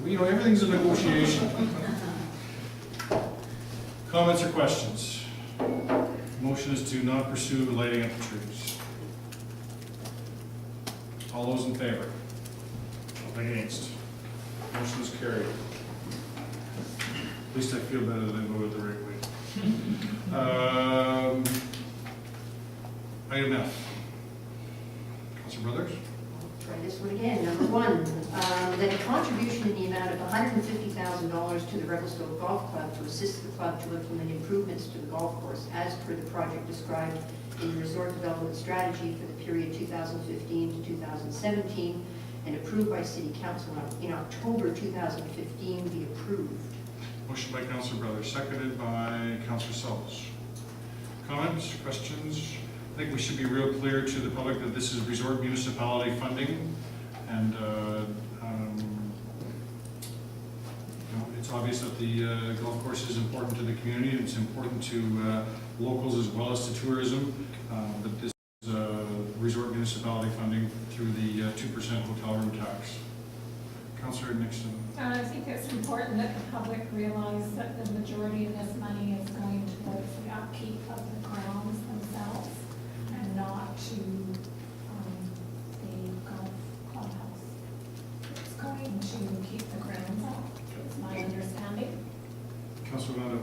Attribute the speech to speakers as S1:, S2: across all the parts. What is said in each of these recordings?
S1: You know, everything's a negotiation. Comments or questions? Motion is to not pursue lighting up the trees. All those in favor? Against? Motion is carried. At least I feel better that I voted the right way. Item F. Councilor Brothers?
S2: Try this one again. Number one, that a contribution in the amount of $150,000 to the Revelstoke Golf Club to assist the club to implement improvements to the golf course as per the project described in the resort development strategy for the period 2015 to 2017 and approved by City Council in October 2015 be approved.
S1: Motion by Councilor Brothers, seconded by Councilor Sells. Comments, questions? I think we should be real clear to the public that this is resort municipality funding, and it's obvious that the golf course is important to the community. It's important to locals as well as to tourism, but this is resort municipality funding through the 2% hotel room tax. Councilor Nixon.
S3: I think it's important that the public realize that the majority of this money is going towards the upkeep of the grounds themselves and not to the golf clubhouse. It's going to keep the grounds up, it's my understanding.
S1: Councilor Nando.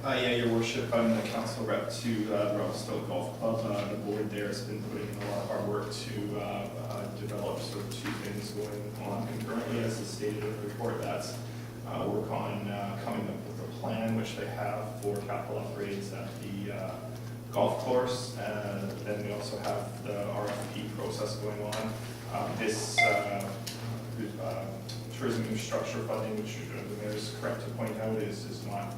S4: Yeah, Your Worship, I'm the council rep to the Revelstoke Golf Club. The board there has been putting in a lot of hard work to develop sort of two things going on concurrently, as is stated in the report. That's work on coming up with a plan, which they have for capital upgrades at the golf course. Then we also have the RFP process going on. This tourism infrastructure funding, which the mayor is correct to point out, is not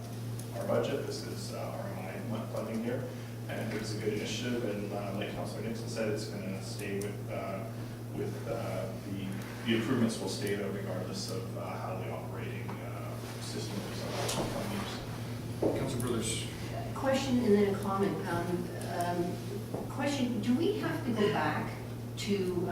S4: our budget. This is RMI funding here, and it's a good initiative. And like Councilor Nixon said, it's going to stay with the improvements will stay there regardless of how the operating system is on years.
S1: Councilor Brothers.
S2: Question and then a comment. Question, do we have to go back to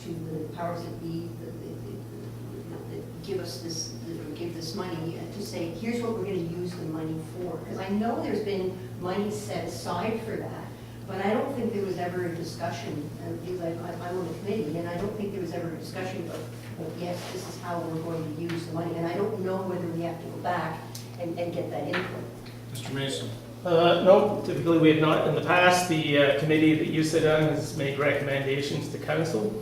S2: the powers that be that give us this, give this money to say, here's what we're going to use the money for? Because I know there's been money set aside for that, but I don't think there was ever a discussion, because I'm on the committee, and I don't think there was ever a discussion about, well, yes, this is how we're going to use the money, and I don't know whether we have to go back and get that input.
S1: Mr. Mason.
S5: No, typically we have not. In the past, the committee that you sit on has made recommendations to council.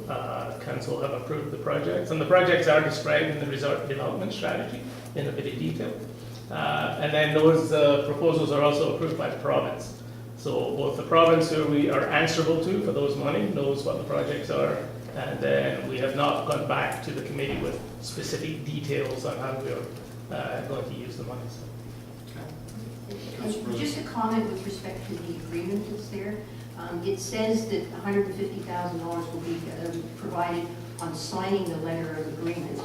S5: Council have approved the projects, and the projects are described in the resort development strategy in a bit of detail. And then those proposals are also approved by the province. So both the province, who we are answerable to for those money, knows what the projects are, and then we have not gone back to the committee with specific details on how we are going to use the money. So.
S2: Just a comment with respect to the agreement that's there. It says that $150,000 will be provided on signing the letter of agreement,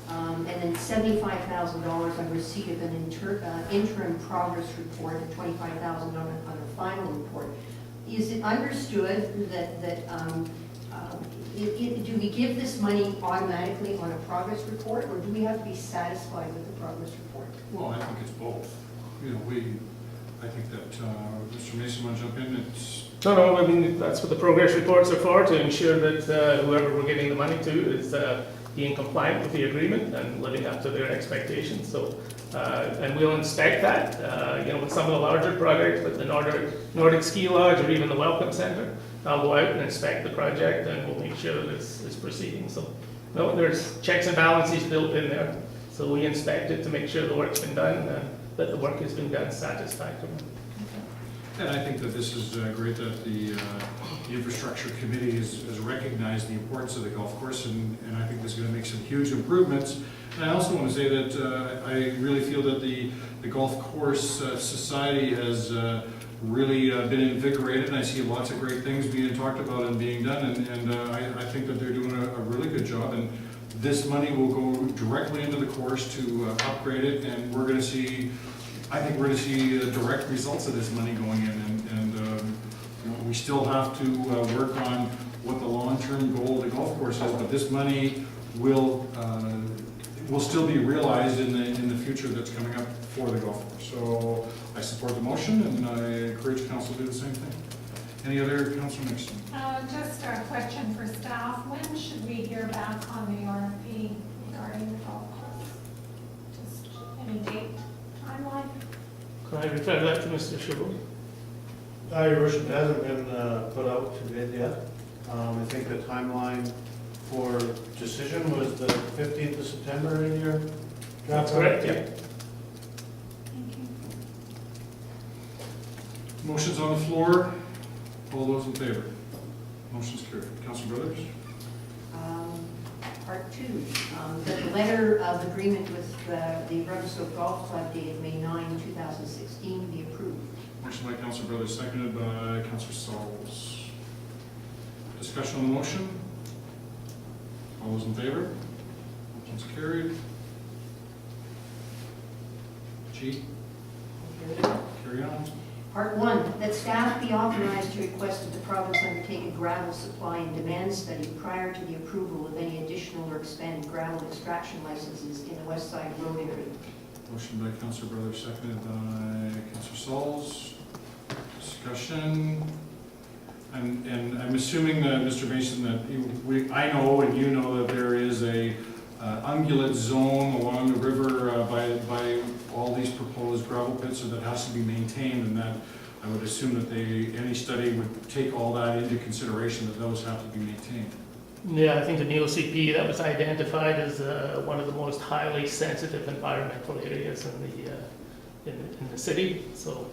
S2: and then $75,000 on receipt of an interim progress report, and $25,000 on a final report. Is it understood that do we give this money automatically on a progress report, or do we have to be satisfied with the progress report?
S1: Well, I think it's both. You know, I think that Mr. Mason want to jump in.
S5: No, I mean, that's what the progress reports are for, to ensure that whoever we're giving the money to is being compliant with the agreement and living up to their expectations. So, and we'll inspect that, with some of the larger projects, like the Nordic Ski Lodge or even the Welcome Center. I'll go out and inspect the project, and we'll make sure that it's proceeding. So, no, there's checks and balances built in there. So we inspect it to make sure the work's been done, and that the work has been done satisfactorily.
S1: And I think that this is great that the infrastructure committee has recognized the importance of the golf course, and I think this is going to make some huge improvements. And I also want to say that I really feel that the golf course society has really been invigorated, and I see lots of great things being talked about and being done, and I think that they're doing a really good job. And this money will go directly into the course to upgrade it, and we're going to see, I think we're going to see direct results of this money going in, and we still have to work on what the long-term goal of the golf course is, but this money will will still be realized in the future that's coming up for the golf course. So I support the motion, and I encourage council to do the same thing. Any other, Councilor Nixon?
S3: Just a question for staff. When should we hear back on the RFP regarding the golf course? Just any date, timeline?
S5: Can I refer that to Mr. Sherwood?
S6: Your worship, it hasn't been put out to bid yet. I think the timeline for decision was the 15th of September in your draft.
S5: That's correct, yeah.
S3: Thank you.
S1: Motion's on the floor. All those in favor? Motion's carried. Councilor Brothers?
S2: Part two, that the letter of agreement with the Revelstoke Golf Club dated May 9, 2016 be approved.
S1: Motion by Councilor Brothers, seconded by Councilor Sauls. Discussion on the motion? All those in favor? Motion's carried. G, carry on.
S2: Part one, that staff be authorized to request that the province undertake a gravel supply and demand study prior to the approval of any additional or expanded gravel extraction licenses in the West Side Road area.
S1: Motion by Councilor Brothers, seconded by Councilor Sauls. Discussion. And I'm assuming that, Mr. Mason, that I know and you know that there is a ungulate zone along the river by all these proposed gravel pits, so that has to be maintained, and that I would assume that any study would take all that into consideration, that those have to be maintained.
S5: Yeah, I think in the OCP that was identified as one of the most highly sensitive environmental areas in the city. So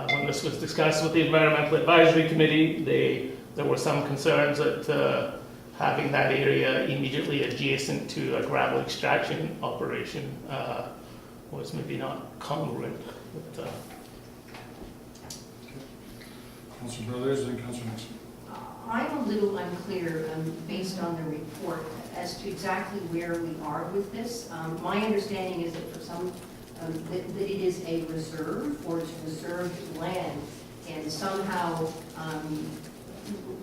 S5: when this was discussed with the Environmental Advisory Committee, there were some concerns that having that area immediately adjacent to a gravel extraction operation was maybe not congruent with
S1: Councilor Brothers and Councilor Nixon.
S2: I'm a little unclear, based on the report, as to exactly where we are with this. My understanding is that for some, that it is a reserve, or it's reserved land, and somehow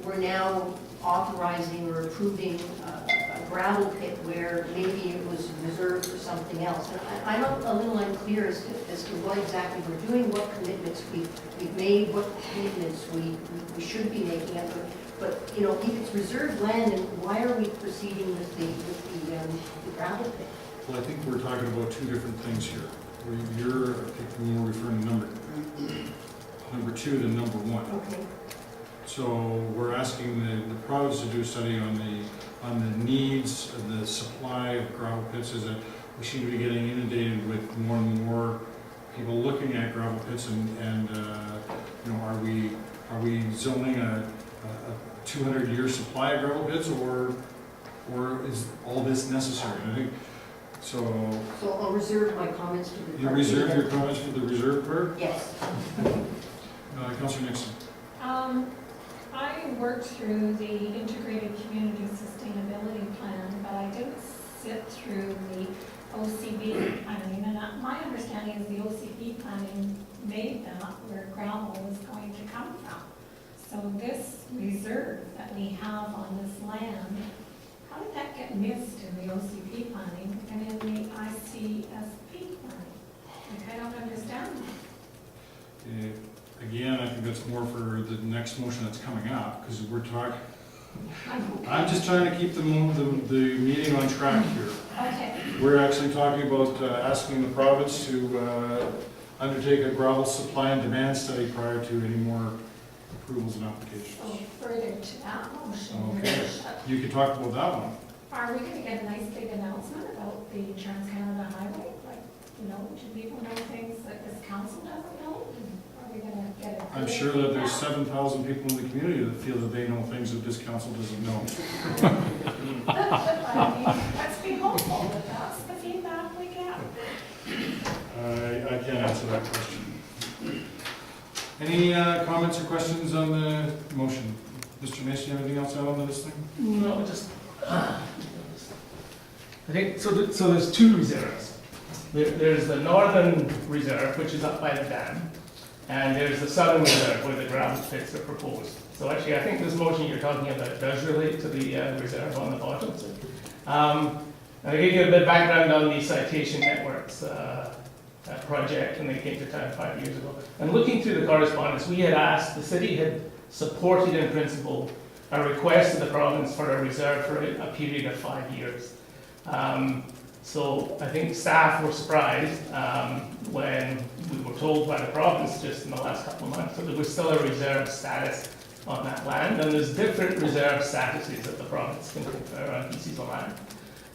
S2: we're now authorizing or approving a gravel pit where maybe it was reserved for something else. And I'm a little unclear as to what exactly we're doing, what commitments we've made, what commitments we should be making. But, you know, if it's reserved land, then why are we proceeding with the gravel pit?
S1: Well, I think we're talking about two different things here. You're, I think we're referring to number two to number one.
S2: Okay.
S1: So we're asking the province to do a study on the needs of the supply of gravel pits, is that we seem to be getting inundated with more and more people looking at gravel pits, and you know, are we zoning a 200-year supply of gravel pits, or is all this necessary? I think so.
S2: So I'll reserve my comments to the.
S1: You reserve your comments for the reserve part?
S2: Yes.
S1: Councilor Nixon.
S3: I worked through the Integrated Community Sustainability Plan, but I didn't sit through the OCB planning. And my understanding is the OCB planning made that where gravel was going to come from. So this reserve that we have on this land, how did that get missed in the OCP planning and in the ICSP planning? Like, I don't understand that.
S1: Again, I think that's more for the next motion that's coming up, because we're talking, I'm just trying to keep the meeting on track here.
S3: Okay.
S1: We're actually talking about asking the province to undertake a gravel supply and demand study prior to any more approvals and applications.
S3: So further to that motion,
S1: Okay. You could talk about that one.
S3: are we going to get a nice big announcement about the Trans-Canada Highway? Like, you know, do people know things that this council doesn't know? Are we going to get a...
S1: I'm sure that there's 7,000 people in the community that feel that they know things that this council doesn't know.
S3: I mean, let's be hopeful that that's the feedback we get.
S1: I can't answer that question. Any comments or questions on the motion? Mr. Mason, you have anything else out on this thing?
S5: No, just I think so. So there's two reserves. There's the northern reserve, which is up by the dam, and there's the southern reserve where the gravel pits are proposed. So actually, I think this motion you're talking about does relate to the reserve on the bottom. And I gave you a bit of background on the citation networks project when they came to town 5 years ago. And looking through the correspondence, we had asked, the city had supported in principle a request of the province for a reserve for a period of 5 years. So I think staff were surprised when we were told by the province just in the last couple of months that there was still a reserve status on that land, and there's different reserve statuses that the province can confer on pieces of land.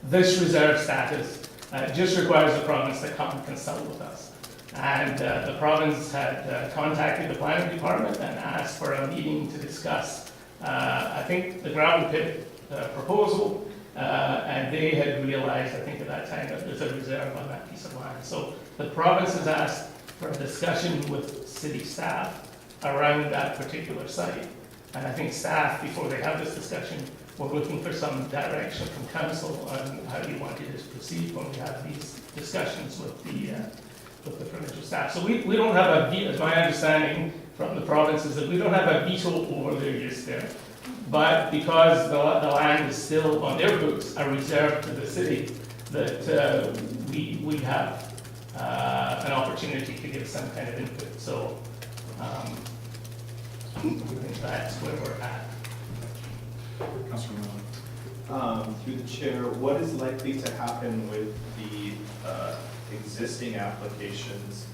S5: This reserve status just requires the province to come and consult with us. And the province had contacted the planning department and asked for a meeting to discuss, I think, the gravel pit proposal, and they had realized, I think at that time, that there's a reserve on that piece of land. So the province has asked for a discussion with city staff around that particular site. And I think staff, before they have this discussion, were looking for some direction from council on how you wanted to proceed when we have these discussions with the provincial staff. So we don't have a veto, as my understanding from the province is that we don't have a veto over their use there. But because the land is still on their books, a reserve to the city, that we have an opportunity to give some kind of input. So I think that's where we're at.
S1: Councilor Miller.
S4: Through the chair, what is likely to happen with the existing applications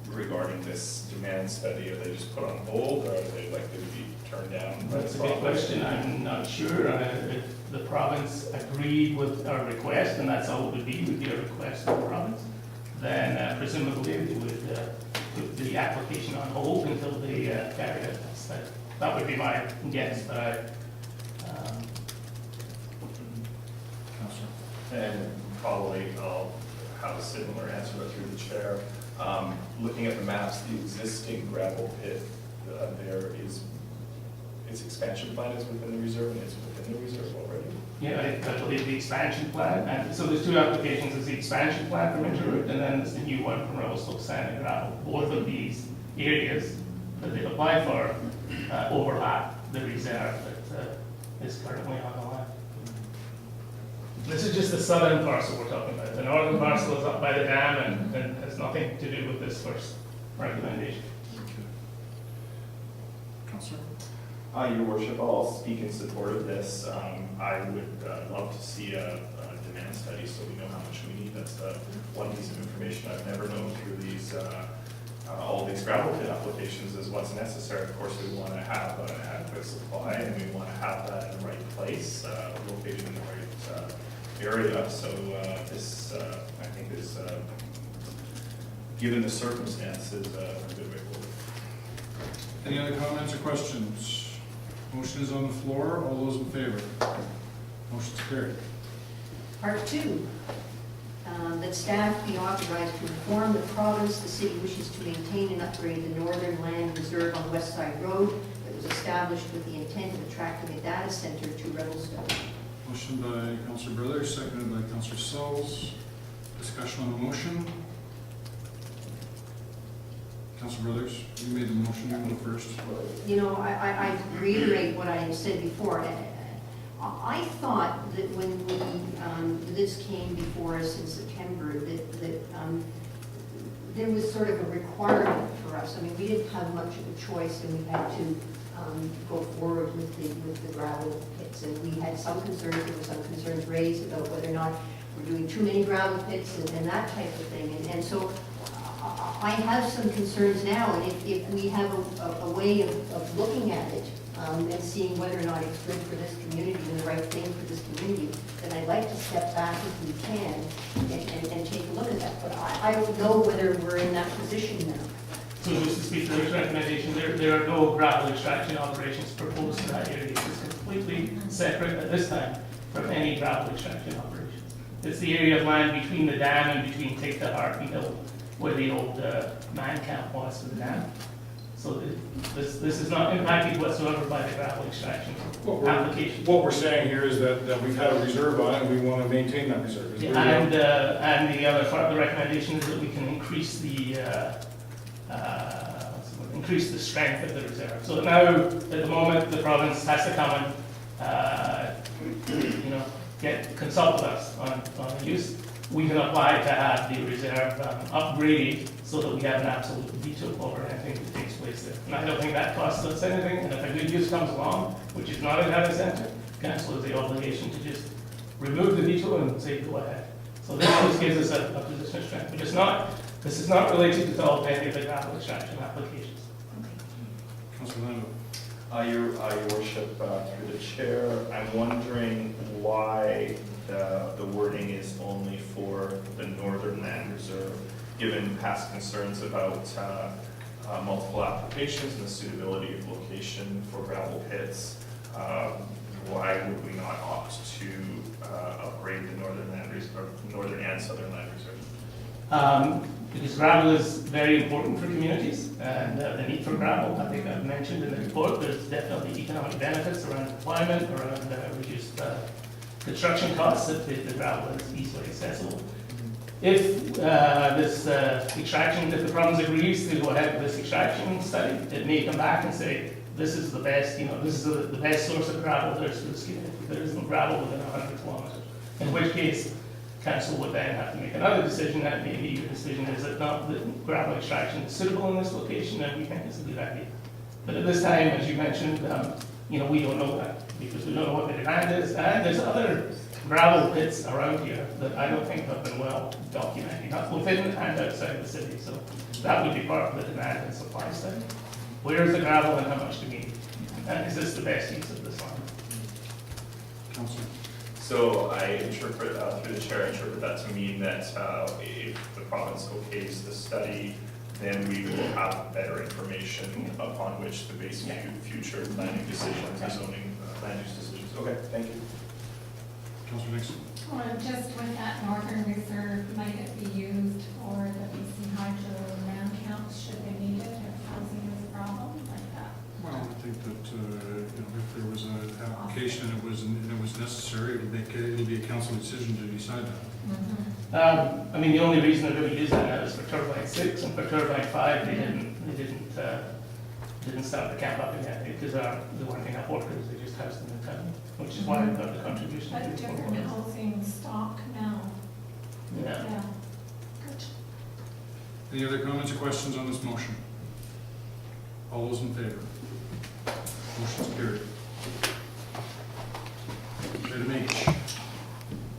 S4: regarding this demand study? Are they just put on hold, or are they likely to be turned down?
S5: That's a good question. I'm not sure. If the province agreed with our request, and that's all it would be a request from the province, then presumably they would put the application on hold until they carry it. That would be my guess, but
S4: And probably I'll have a similar answer, but through the chair. Looking at the maps, the existing gravel pit there is, its expansion plan is within the reserve, and it's within the reserve already.
S5: yeah, I believe the expansion plan, and so there's two applications. There's the expansion plan from Interroute, and then there's the new one from Revelstoke Sand and Gravel. Both of these areas that they've applied for overlap the reserve that is currently on the land. This is just the southern parcel we're talking about. The northern parcel is up by the dam and has nothing to do with this first recommendation.
S1: Councilor?
S4: Your worship, I'll speak in support of this. I would love to see a demand study so we know how much we need. That's one piece of information I've never known through these all these gravel pit applications is what's necessary. Of course, we want to have an adequate supply, and we want to have that in the right place, located in the right area. So this, I think, is, given the circumstances, a good way forward.
S1: Any other comments or questions? Motion is on the floor. All those in favor? Motion's carried.
S2: Part two, that staff be authorized to inform the province the city wishes to maintain and upgrade the northern land reserve on West Side Road that was established with the intent of attracting a data center to Revelstoke.
S1: Motion by Councilor Brothers, seconded by Councilor Sells. Discussion on the motion. Councilor Brothers, you made the motion, you go first.
S2: You know, I reiterate what I said before. I thought that when this came before us in September, that there was sort of a requirement for us. I mean, we didn't have much of a choice, and we had to go forward with the gravel pits. And we had some concerns, there were some concerns raised about whether or not we're doing too many gravel pits and that type of thing. And so I have some concerns now, and if we have a way of looking at it and seeing whether or not it's good for this community and the right thing for this community, then I'd like to step back if we can and take a look at that. But I don't know whether we're in that position now.
S5: So just to speak to this recommendation, there are no gravel extraction operations proposed in that area. It's completely separate at this time from any gravel extraction operations. It's the area of land between the dam and between Take the Heart and Hill, where the old man camp was for the dam. So this is not impacted whatsoever by the gravel extraction application.
S1: What we're saying here is that we've had a reserve on it, and we want to maintain that reserve.
S5: Yeah, and the other part of the recommendation is that we can increase the strength of the reserve. So now, at the moment, the province has to come and consult with us on the use, we can apply to have the reserve upgraded so that we have an absolute veto over anything that takes place there. And I don't think that costs us anything, and if a good use comes along, which is not a data center, council has the obligation to just remove the veto and say go ahead. So this just gives us a position of strength, but this is not related at all to any of the gravel extraction applications.
S1: Councilor Lando.
S4: Your worship, through the chair, I'm wondering why the wording is only for the northern land reserve, given past concerns about multiple applications and the suitability of location for gravel pits. Why would we not opt to upgrade the northern land reserve, northern and southern land reserve?
S5: Because gravel is very important for communities, and the need for gravel, I think I've mentioned in the report, there's definitely economic benefits around employment, around reduced construction costs if the gravel is easily accessible. If this extraction, if the province agrees to go ahead with this extraction study, it may come back and say, this is the best, this is the best source of gravel there is for this community. There isn't gravel within 100 kilometers. In which case, council would then have to make another decision, and maybe your decision is that not the gravel extraction is suitable in this location, and we think it's a good idea. But at this time, as you mentioned, we don't know that, because we don't know what the demand is, and there's other gravel pits around here that I don't think have been well documented, not within and outside the city, so that would be part of the demand and supply study. Where is the gravel and how much do we need? And is this the best use of this land?
S1: Councilor.
S4: So I interpret, through the chair, I interpret that to mean that if the province okays the study, then we will have better information upon which to base future planning decisions or zoning land use decisions. Okay, thank you.
S1: Councilor Nixon.
S3: Well, just with that northern reserve, might it be used for the BC Hydro land counts, should they need it, if housing is a problem, like that?
S1: Well, I think that, if there was an application and it was necessary, it'll be a council decision to decide that.
S5: The only reason they're going to use that now is for turbine 6, and for turbine 5, they didn't start the camp up again because they weren't enough workers. They just housed them in town, which is why we got the contribution.
S3: But different housing stock now.
S5: Yeah.
S3: Yeah. Good.
S1: Any other comments or questions on this motion? All those in favor? Motion's carried. Item H.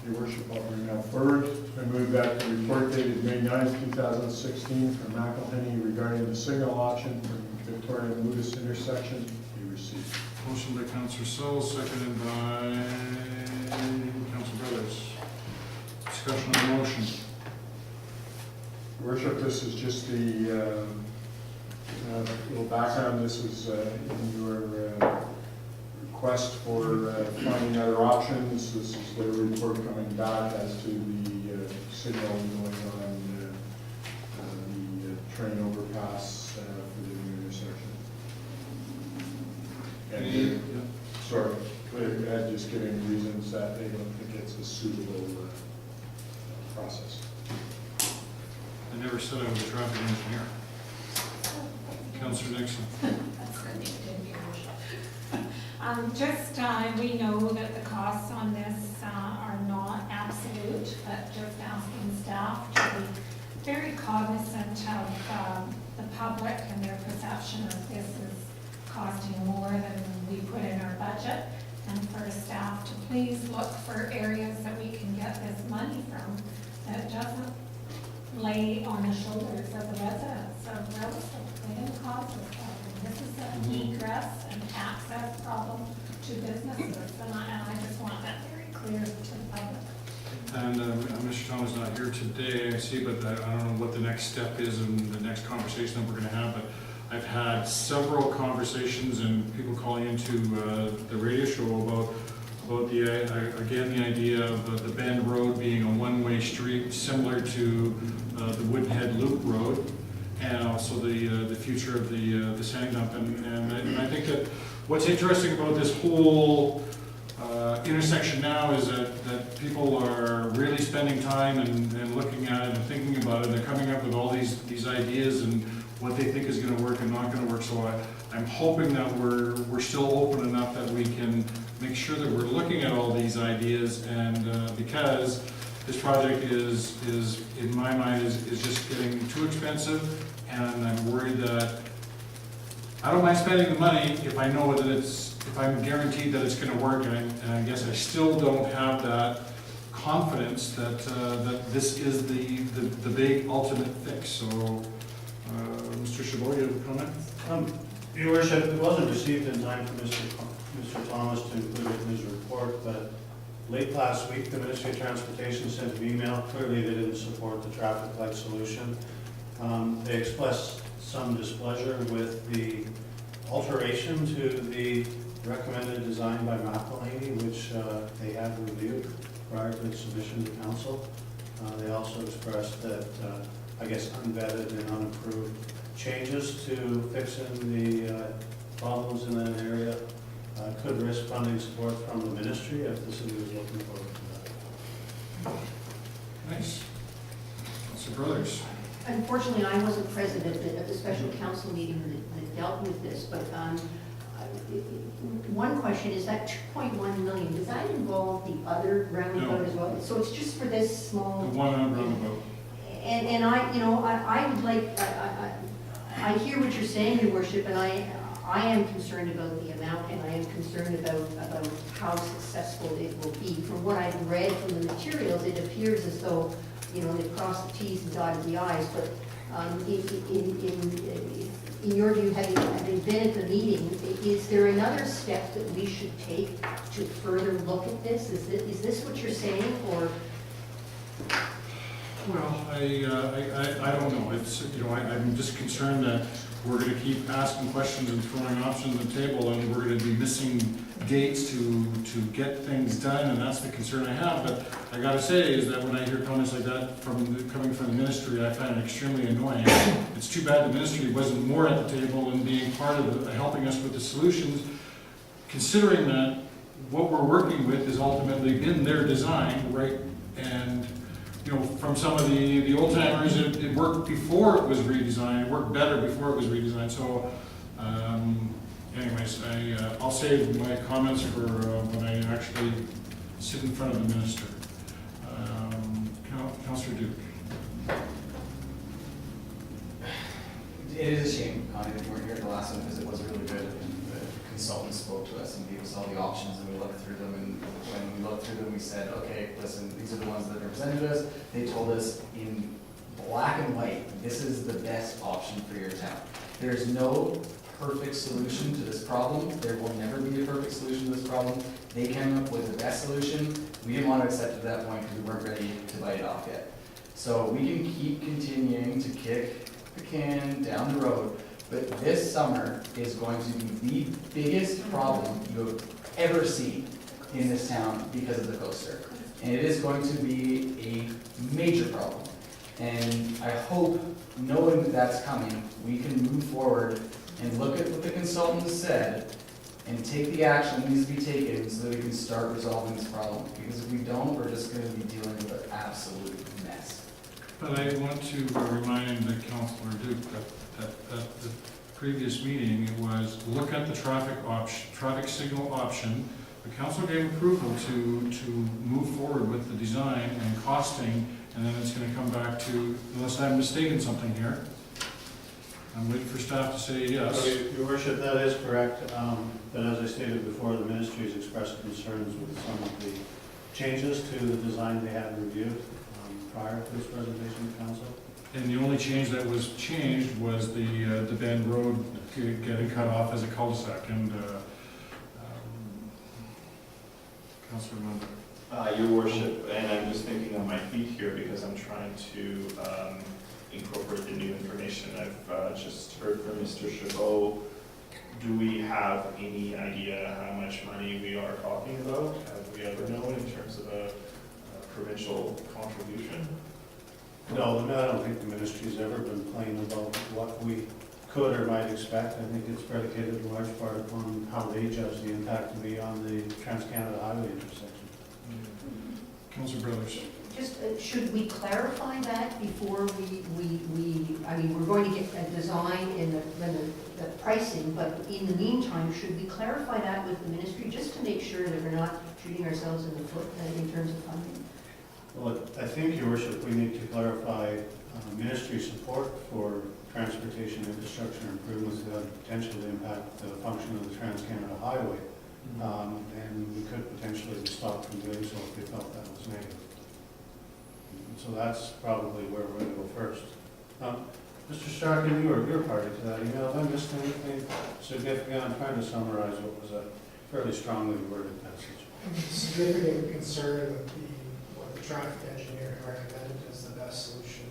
S7: Your worship, I'll bring that forward. I move that the report dated May 9th, 2016 from McElhenney regarding the signal option for Victoria and Lewis intersection be received.
S1: Motion by Councilor Searle, seconded by Councilor Brothers. Discussion on the motion.
S7: Your worship, this is just the little background. This is in your request for finding other options. This is their report coming back as to the signal going on the train overpass for the new intersection. And sorry, just giving reasons that they don't think it's a suitable process.
S1: I never said I was a traffic engineer. Councilor Nixon.
S3: That's good, you didn't hear we know that the costs on this are not absolute, but just asking staff to be very cognizant of the public and their perception of this is costing more than we put in our budget, and for staff to please look for areas that we can get this money from that doesn't lay on the shoulders of the residents of Revelstoke. They didn't cause this problem. This is an egress and access problem to businesses, and I just want that very clear to the public.
S1: And Mr. Tom is not here today, I see, but I don't know what the next step is in the next conversation that we're going to have, but I've had several conversations and people calling into the radio show about the idea of the Bend Road being a one-way street similar to the Woodenhead Loop Road, and also the future of the sand dump. And I think that what's interesting about this whole intersection now is that people are really spending time and looking at it and thinking about it. They're coming up with all these ideas and what they think is going to work and not going to work. So I'm hoping that we're still open enough that we can make sure that we're looking at all these ideas, and because this project is in my mind, is just getting too expensive, and I'm worried that I don't mind spending the money if I know that if I'm guaranteed that it's gonna work, and I guess I still don't have that confidence that, that this is the big ultimate fix. So, Mr. Chabot, you have a comment?
S6: Your worship, it wasn't received in time for Mr. Thomas to include it in his report, but late last week, the Ministry of Transportation sent an email. Clearly, they didn't support the traffic light solution. They expressed some displeasure with the alteration to the recommended design by McElhaney, which they had reviewed prior to its submission to council. They also expressed that, I guess, unvetted and unapproved changes to fixing the problems in that area could risk funding support from the ministry if the city was looking forward to that.
S1: Nice. Councilor Brothers.
S2: Unfortunately, I wasn't present at the special council meeting that dealt with this, but one question is that 2.1 million, does that involve the other roundabout
S1: No.
S2: as well? So it's just for this small?
S1: The one on roundabout.
S2: And I, you know, I would like, I hear what you're saying, your worship, and I am concerned about the amount, and I am concerned about how successful it will be. From what I've read from the materials, it appears as though, you know, they've crossed the Ts and dotted the Is, but in your view, having been at the meeting, is there another step that we should take to further look at this? Is this what you're saying, or?
S1: Well, I don't know. It's, you know, I'm just concerned that we're gonna keep asking questions and throwing options on the table, and we're gonna be missing dates to get things done, and that's the concern I have. But I gotta say is that when I hear comments like that coming from the ministry, I find it extremely annoying. It's too bad the ministry wasn't more at the table and being part of helping us with the solutions, considering that what we're working with has ultimately been their design, right? And you know, from some of the old timers, it worked before it was redesigned. It worked better before it was redesigned. So, anyways, I'll save my comments for when I actually sit in front of the minister. Councillor Duke.
S8: It is a shame, Connie, that you weren't here the last one, because it was really good, and the consultant spoke to us and gave us all the options, and we looked through them, and when we looked through them, we said, okay, listen, these are the ones that are presented to us. They told us in black and white, this is the best option for your town. There's no perfect solution to this problem. There will never be a perfect solution to this problem. They came up with the best solution. We didn't want to accept it at that point because we weren't ready to bite it off yet. So we can keep continuing to kick the can down the road, but this summer is going to be the biggest problem you have ever seen in this town because of the coaster. And it is going to be a major problem. And I hope, knowing that that's coming, we can move forward and look at what the consultant said and take the action that needs to be taken so that we can start resolving this problem. Because if we don't, we're just going to be dealing with an absolute mess.
S1: But I want to remind the Councillor Duke that the previous meeting, it was look at the traffic signal option. The council gave approval to move forward with the design and costing, and then it's going to come back to, unless I'm mistaken something here. I'm waiting for staff to say yes.
S6: Your worship, that is correct. But as I stated before, the ministry has expressed concerns with some of the changes to the design they had reviewed prior to this presentation to council.
S1: And the only change that was changed was the Bend Road getting cut off as a cul-de-sac. And Councilor Munda.
S4: Your worship, and I'm just thinking on my feet here because I'm trying to incorporate the new information I've just heard from Mr. Chabot. Do we have any idea how much money we are talking about? Have we ever known in terms of a provincial contribution?
S6: No, I don't think the ministry's ever been plain about what we could or might expect. I think it's predicated in large part upon how they judge the impact to be on the Trans-Canada Highway intersection.
S1: Councilor Brothers.
S2: just, should we clarify that before I mean, we're going to get a design and the pricing, but in the meantime, should we clarify that with the ministry, just to make sure that we're not shooting ourselves in the foot in terms of funding?
S6: Well, I think, Your Worship, we need to clarify ministry support for transportation infrastructure improvements that would potentially impact the function of the Trans-Canada Highway. And we could potentially be stopped from doing so if we felt that was negative. So that's probably where we're going to go first. Mr. Starkin, you're party to that email. Have I missed anything significant? I'm trying to summarize what was a fairly strongly worded message.
S9: Significant concern that what the traffic engineer recommended as the best solution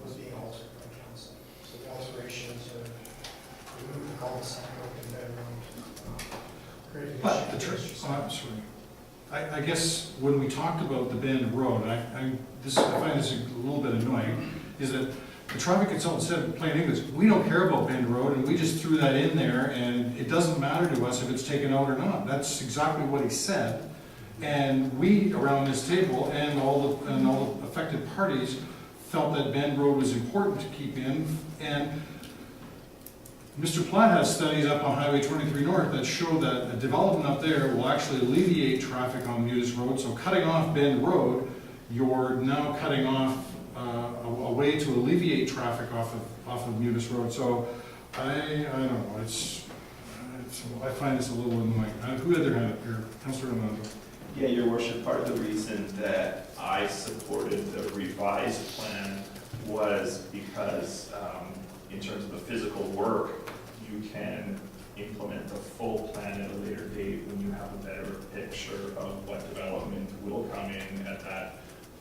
S9: was being altered by council. So the alteration to remove the cul-de-sac open bedroom, creating
S1: But
S9: a
S1: sorry. I guess when we talked about the Bend Road, I find this a little bit annoying, is that the traffic consultant said in plain English, we don't care about Bend Road, and we just threw that in there, and it doesn't matter to us if it's taken out or not. That's exactly what he said. And we, around this table, and all the affected parties, felt that Bend Road was important to keep in, and Mr. Platt has studies up on Highway 23 North that show that a development up there will actually alleviate traffic on Mutis Road. So cutting off Bend Road, you're now cutting off a way to alleviate traffic off of Mutis Road. So I don't know. I find this a little annoying. Who had their hand up here? Councillor Armando.
S4: Yeah, Your Worship, part of the reason that I supported the revised plan was because in terms of the physical work, you can implement the full plan at a later date when you have a better picture of what development will come in at that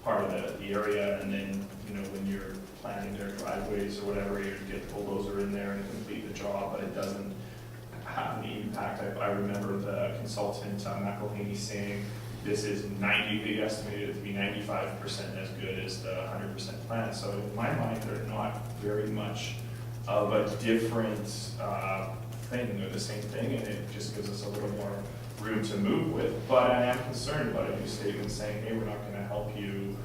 S4: part of the area, and then, when you're planning their driveways or whatever, you get the bulldozer in there and complete the job, but it doesn't have any impact. I remember the consultant, McElhaney, saying this is we estimated it to be 95% as good as the 100% plan. So in my mind, they're not very much of a different thing. They're the same thing, and it just gives us a little more room to move with. But I am concerned about a new statement saying, hey, we're not going to help you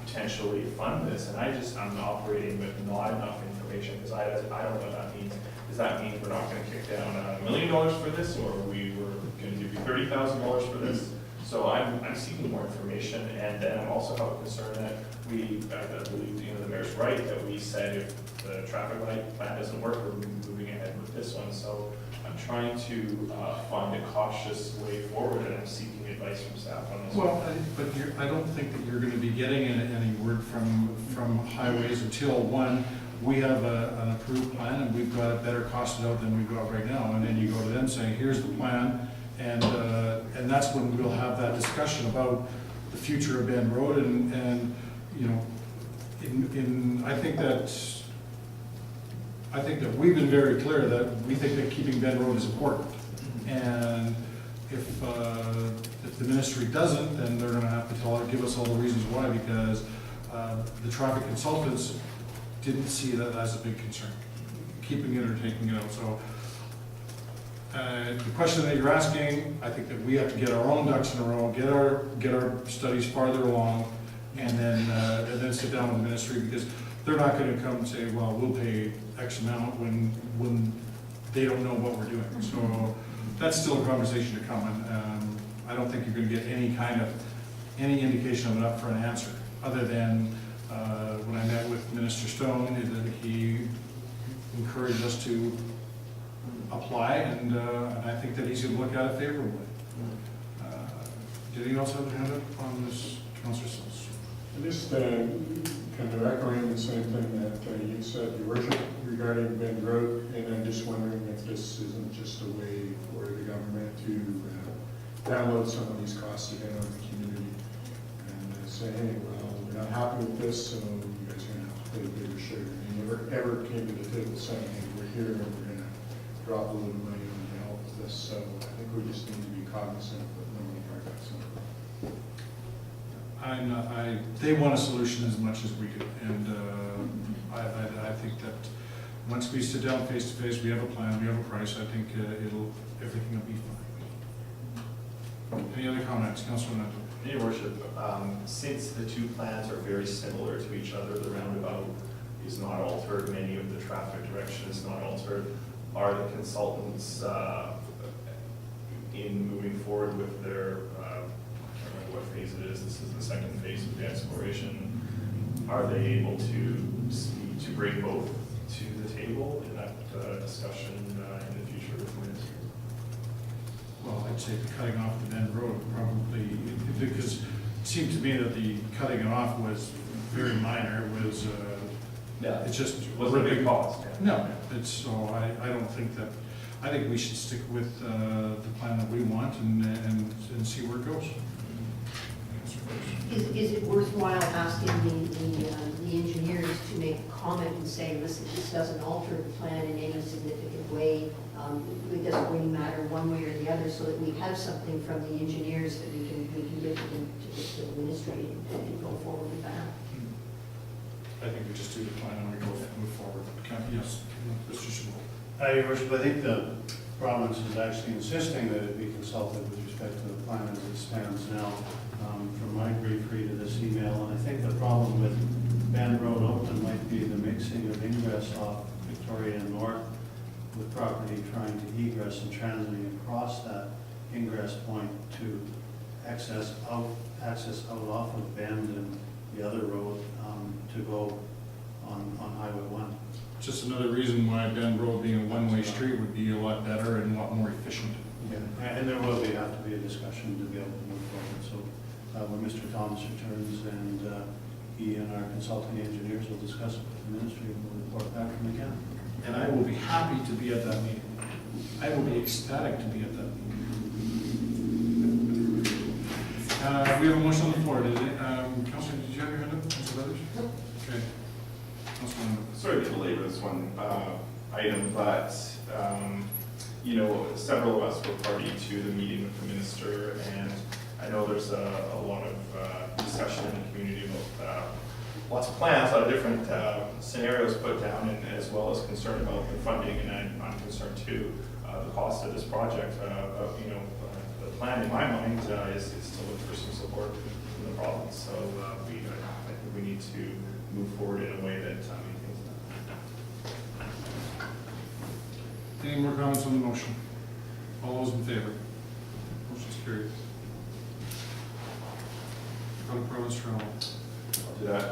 S4: potentially fund this. And I'm operating with not enough information, because I don't know what that means. Does that mean we're not going to kick down $1 million for this, or we were going to give you $30,000 for this? So I'm seeking more information, and then I also have a concern that I believe the mayor's right, that we said if the traffic light plan doesn't work, we're moving ahead with this one. So I'm trying to find a cautious way forward, and I'm seeking advice from staff on this.
S1: Well, but I don't think that you're going to be getting any word from highways until, one, we have an approved plan and we've got it better costed out than we've got right now. And then you go to them saying, here's the plan. And that's when we'll have that discussion about the future of Bend Road. And I think that we've been very clear that we think that keeping Bend Road is important. And if the ministry doesn't, then they're going to have to give us all the reasons why, because the traffic consultants didn't see that as a big concern, keeping it or taking it out. So the question that you're asking, I think that we have to get our own ducks in a row, get our studies farther along, and then sit down with the ministry, because they're not going to come and say, well, we'll pay X amount when they don't know what we're doing. So that's still a conversation to come, and I don't think you're going to get any indication of an upfront answer, other than when I met with Minister Stone, that he encouraged us to apply, and I think that he's going to look at it favorably. Did anyone else have a hand up on this, Councillor Sills?
S7: Just kind of echoing the same thing that you said, Your Worship, regarding Bend Road, and I'm just wondering if this isn't just a way for the government to download some of these costs again on the community and say, hey, well, we're not happy with this, so you guys are going to have to pay a bigger share. You never ever came to the table saying, hey, we're here and we're going to drop a little money on to help with this. So I think we just need to be cognizant of knowing our ducks in a row.
S1: They want a solution as much as we do, and I think that once we sit down face to face, we have a plan, we have a price. I think everything will be fine. Any other comments, Councilor Nato?
S4: Your worship, since the two plans are very similar to each other, the roundabout is not altered, many of the traffic direction is not altered, are the consultants in moving forward with their, I can't remember what phase it is, this is the second phase of the exploration, are they able to speak, to bring both to the table in that discussion in the future with the ministry?
S1: Well, I'd say the cutting off the Bend Road probably, because it seemed to me that the cutting it off was very minor, it was,
S4: Yeah.
S1: it's just.
S4: Wasn't a big cost.
S1: No, it's, so I don't think that, I think we should stick with the plan that we want and see where it goes.
S2: Is it worthwhile asking the engineers to make a comment and say, listen, this doesn't alter the plan in any significant way? It doesn't really matter one way or the other, so that we have something from the engineers that we can give to the ministry and go forward with that.
S1: I think we just do the plan and we go move forward. Yes, Mr. Schimmel.
S6: Your worship, I think the province is actually insisting that it be consulted with respect to the plan as it stands now. From my brief read of this email, and I think the problem with Bend Road Oakland might be the mixing of ingress off Victoria North with property trying to egress and transiting across that ingress point to access out off of Bend and the other road to go on Highway 1.
S1: Just another reason why Bend Road being a one-way street would be a lot better and a lot more efficient.
S6: Yeah, and there will have to be a discussion to be able to move forward. So when Mr. Thomas returns and he and our consulting engineers will discuss it with the ministry and we'll report back from the county.
S1: And I will be happy to be at that meeting. I will be ecstatic to be at that meeting. We have a motion on the floor. Councilor, did you have your hand up? Councilor Leathers? No. Okay. Councilor Lando.
S4: Sorry to belabor this one item, but, you know, several of us were party to the meeting with the minister, and I know there's a lot of discussion in the community about lots of plans, a lot of different scenarios put down, and as well as concern about the funding, and I'm concerned too, the cost of this project. You know, the plan in my mind is to look for some support from the province, so I think we need to move forward in a way that maintains that.
S1: Any more comments on the motion? All those in favor? Motion's carried. Out of province travel.
S4: I'll do that.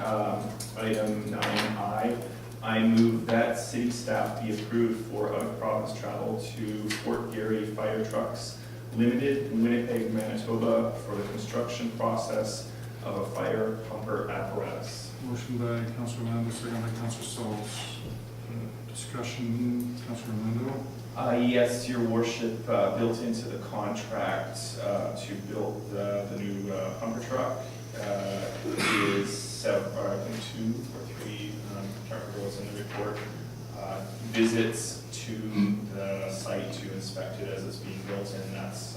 S4: Item 9I, I move that city staff be approved for out-of-province travel to Fort Garry Fire Trucks Limited, Winnipeg, Manitoba, for the construction process of a fire pumper apparatus.
S1: Motion by Councilor Lando, second by Councilor Sauls. Discussion, Councilor Lando.
S4: Yes, your worship, built into the contract to build the new pumper truck is, I think 2 or 3, I can't remember what's in the report, visits to the site to inspect it as it's being built, and that's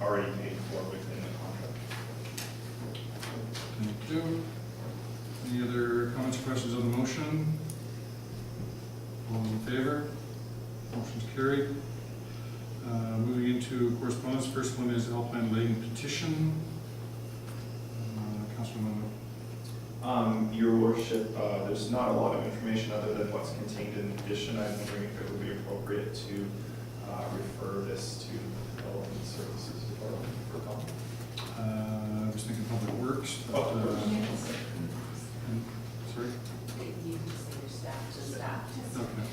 S4: already paid for within the contract.
S1: Thank you. Any other comments or questions on the motion? All those in favor? Motion's carried. Moving into correspondence, first one is Alpine Lane petition. Councilor Lando.
S4: Your worship, there's not a lot of information other than what's contained in the petition. I'm wondering if it would be appropriate to refer this to the Development Services Department for comment.
S1: I was thinking Public Works, but,
S4: Public Works.
S1: sorry?
S10: You can say your staff to staff.
S1: Okay.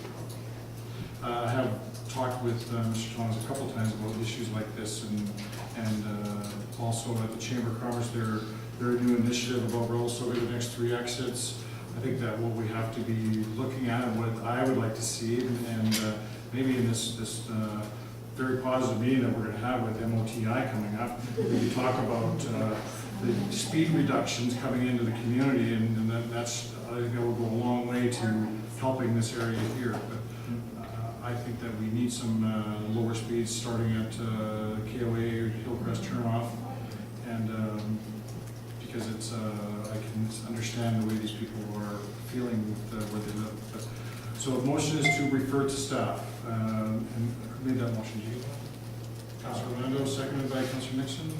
S1: I have talked with Mr. Thomas a couple times about issues like this, and also at the Chamber of Commerce, their new initiative about Rolls over the next 3 exits. I think that what we have to be looking at, and what I would like to see, and maybe in this very positive meeting that we're going to have with MOTI coming up, we talk about the speed reductions coming into the community, and that's, I think that will go a long way to helping this area here. But I think that we need some lower speeds starting at KOA Hillcrest turnoff, and because it's I can understand the way these people are feeling with where they live. But, so the motion is to refer to staff. And who made that motion? Did you? Councilor Orlando, seconded by Councilor Nixon.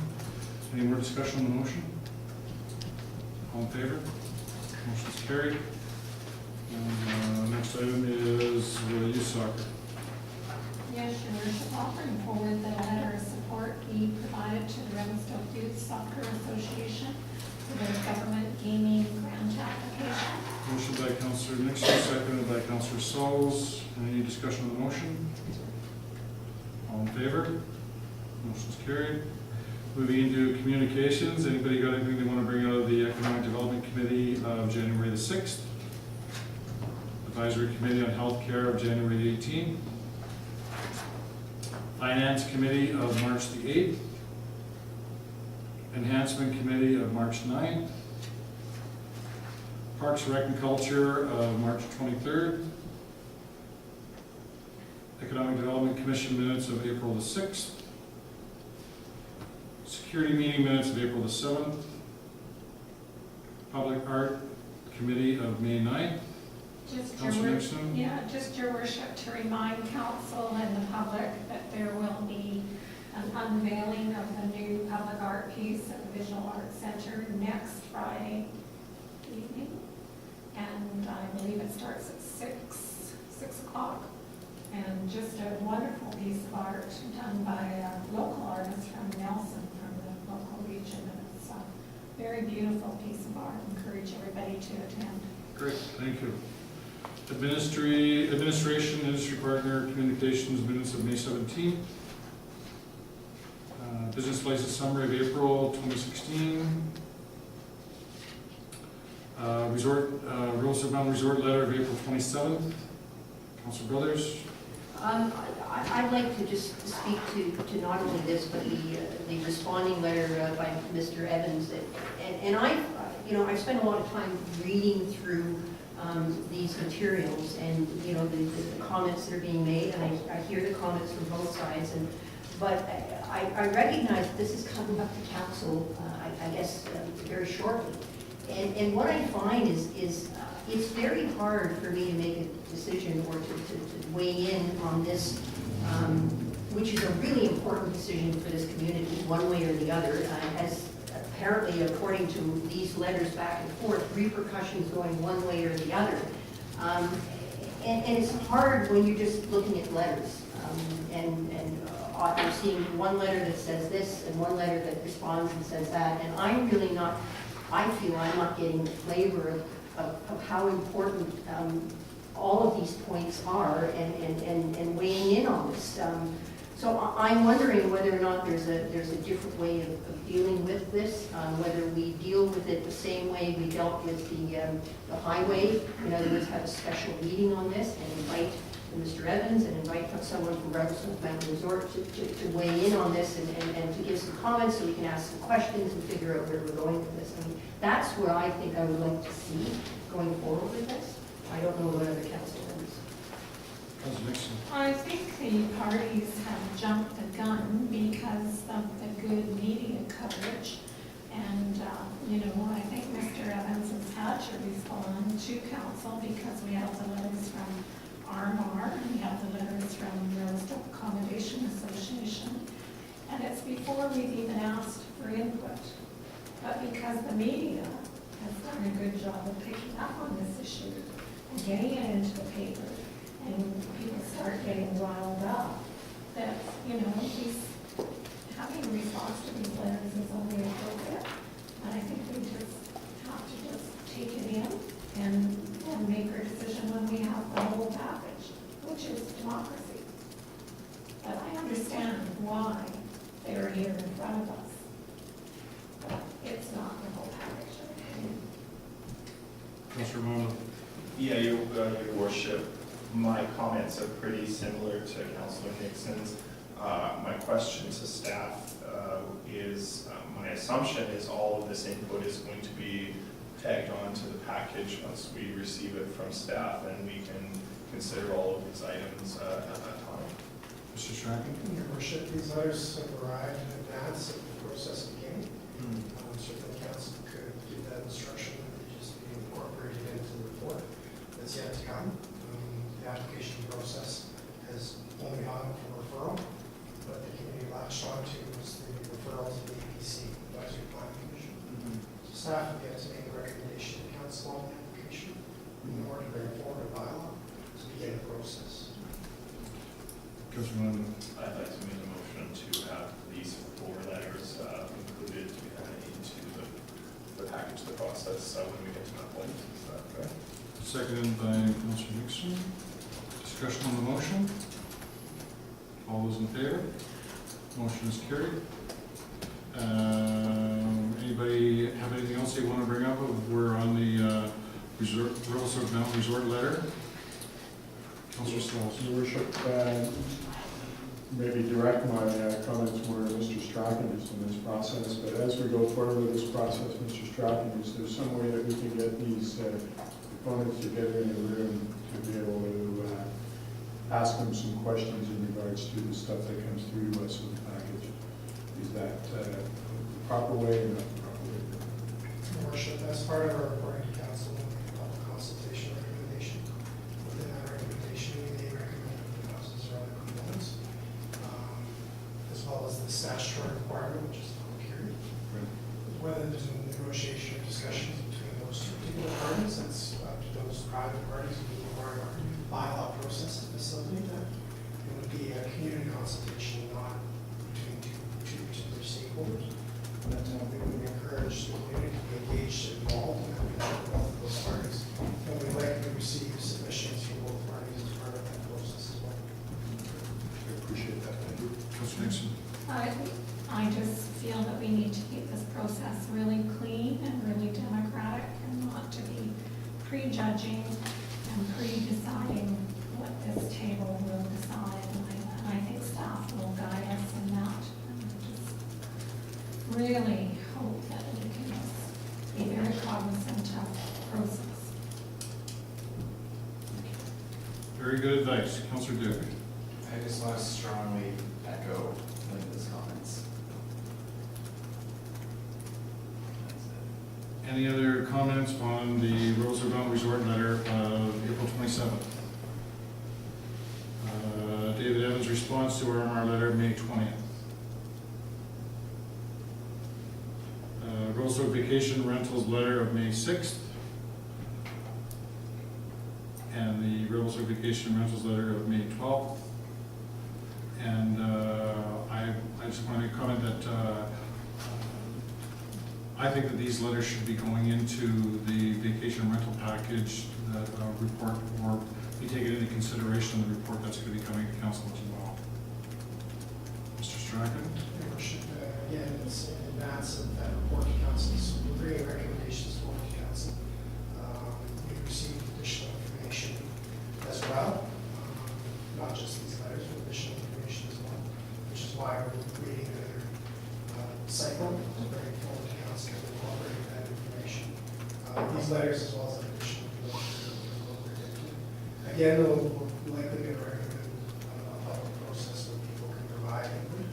S1: Any more discussion on the motion? All in favor? Motion's carried. And next item is youth soccer.
S3: Yes, Your Worship, offering forward that a letter of support be provided to the Revelstoke Youth Soccer Association for their government gaming grant application.
S1: Motion by Councillor Nixon, seconded by Councillor Sauls. Any discussion on the motion? All in favor? Motion's carried. Moving into communications, anybody got anything they want to bring out of the Economic Development Committee of January the 6th? Advisory Committee on Healthcare of January the 18th? Finance Committee of March the 8th? Enhancement Committee of March 9th? Parks, Rec and Culture of March 23rd? Economic Development Commission minutes of April the 6th? Security meeting minutes of April the 7th? Public Art Committee of May 9th?
S3: Just your
S1: Councillor
S3: worship,
S1: Nixon?
S3: yeah, just Your Worship, to remind council and the public that there will be an unveiling of the new public art piece at the Visual Arts Center next Friday evening. And I believe it starts at 6 o'clock. And just a wonderful piece of art done by a local artist from Nelson, from the local region. And it's a very beautiful piece of art. Encourage everybody to attend.
S1: Great, thank you. Administration, Industry Partner, Communications, minutes of May 17th. Business license summary of April 2016. Rules of Mountain Resort letter of April 27th. Councilor Brothers?
S2: I'd like to just speak to not only this, but the responding letter by Mr. Evans. And I've spent a lot of time reading through these materials and, the comments that are being made, and I hear the comments from both sides. But I recognize that this is coming up to council, I guess, very shortly. And what I find is it's very hard for me to make a decision or to weigh in on this, which is a really important decision for this community, one way or the other, as apparently, according to these letters back and forth, repercussions going one way or the other. And it's hard when you're just looking at letters. You're seeing one letter that says this and one letter that responds and says that. And I'm really not, I feel I'm not getting the flavor of how important all of these points are and weighing in on this. So I'm wondering whether or not there's a different way of dealing with this, whether we deal with it the same way we dealt with the highway. In other words, have a special meeting on this and invite Mr. Evans and invite someone from Revelstoke Mountain Resort to weigh in on this and to give some comments so we can ask some questions and figure out where we're going with this. I mean, that's what I think I would like to see going forward with this. I don't know what other council members.
S1: Councilor Nixon?
S3: I think the parties have jumped the gun because of the good media coverage. And, I think Mr. Evans has had to respond to council because we have the letters from RMR and we have the letters from Revelstoke Accommodation Association. And it's before we've even asked for input. But because the media has done a good job of picking up on this issue and getting it into the paper, and people start getting riled up, that, having a response to these letters is only appropriate. And I think we just have to just take it in and make our decision when we have the whole package, which is democracy. But I understand why they're here in front of us. But it's not the whole package.
S1: Councilor Mono?
S4: Yeah, your worship, my comments are pretty similar to Councilor Nixon's. My question to staff is, my assumption is all of this input is going to be tagged on to the package once we receive it from staff, and we can consider all of these items at that time.
S1: Mr. Strachan?
S9: Your worship, these letters have arrived in advance of the process beginning. Certainly council could give that instruction that they just be incorporated into the report that's yet to come. The application process has only gone for referral, but the community latched onto was the referral to the APC. But make a recommendation to council on the application in order to bring forward a bylaw to begin the process.
S1: Councilor London.
S4: I'd like to make a motion to have these 4 letters included into the package of the process when we get to that point. Is that okay?
S1: Seconded by Councilor Nixon. Discussion on the motion? All those in favor? Motion is carried. Anybody have anything else they want to bring up? We're on the Revelstoke Mountain Resort letter. Councilor Stalls.
S7: Your worship, maybe direct my comments more to Mr. Strachan in this process, but as we go forward with this process, Mr. Strachan, is there some way that we can get these components together in a room to be able to ask them some questions in regards to the stuff that comes through to us in the package? Is that the proper way or not the proper way?
S9: Your worship, as part of our reporting to council, we make a public consultation recommendation. Within that recommendation, we may recommend the houses or other components, as well as the statutory requirement, which is the public hearing. Whether there's a negotiation or discussions between those two particular parties, that's up to those private parties who are our bylaw process to facilitate that. It would be a community consultation, not between two particular stakeholders. But we would encourage the community to be engaged and involved in that with both of those parties. And we likely receive submissions from both parties as part of that process as well.
S7: I appreciate that, thank you.
S1: Councilor Nixon.
S3: I just feel that we need to keep this process really clean and really democratic and not to be prejudging and pre-deciding what this table will decide. And I think staff will guide us in that. And I just really hope that we can just be very cognizant of the process.
S1: Very good advice. Councilor Duke.
S8: I just want to strongly echo Linda's comments. That's it.
S1: Any other comments on the Revelstoke Mountain Resort letter of April 27th? David Evans' response to our MR letter, May 20th. Revelstoke Vacation Rentals letter of May 6th. And the Revelstoke Vacation Rentals letter of May 12th. And I just want to comment that I think that these letters should be going into the vacation rental package report, or be taken into consideration in the report that's going to be coming to council as well. Mr. Strachan?
S9: Your worship, again, it's in advance of that report to council, so we're bringing recommendations forward to council. We've received additional information as well, not just these letters, but additional information as well, which is why we're creating another cycle to bring forward to council to incorporate that information. These letters as well as additional information to incorporate into. Again, we'll likely going to recommend a public process where people can provide input,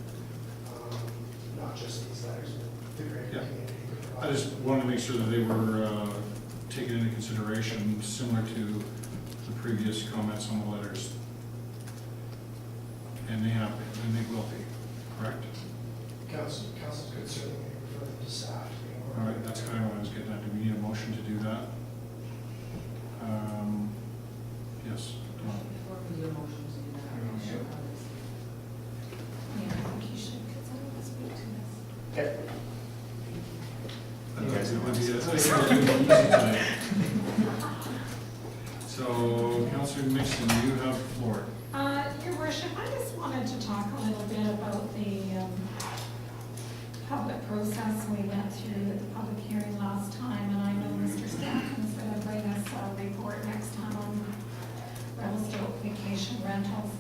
S9: not just these letters, but the greater
S1: Yeah.
S9: community. can
S1: I
S9: provide
S1: just
S9: input.
S1: wanted to make sure that they were taken into consideration, similar to the previous comments on the letters. And they have been, and they will be, correct?
S9: Council could certainly refer them to staff. to be
S1: All right, that's kind of what I was getting at. Do we need a motion to do that? Yes.
S10: Before we do a motion to do that, I'm not sure how this.
S3: Yeah, I think you should, because I want to speak to this.
S8: Okay.
S1: I think it would be easy tonight. So, Councilor Nixon, you have the floor.
S3: Your worship, I just wanted to talk a little bit about the public process we went through at the public hearing last time, and I know Mr. Stanton's going to bring us a report next time on Revelstoke Vacation Rentals.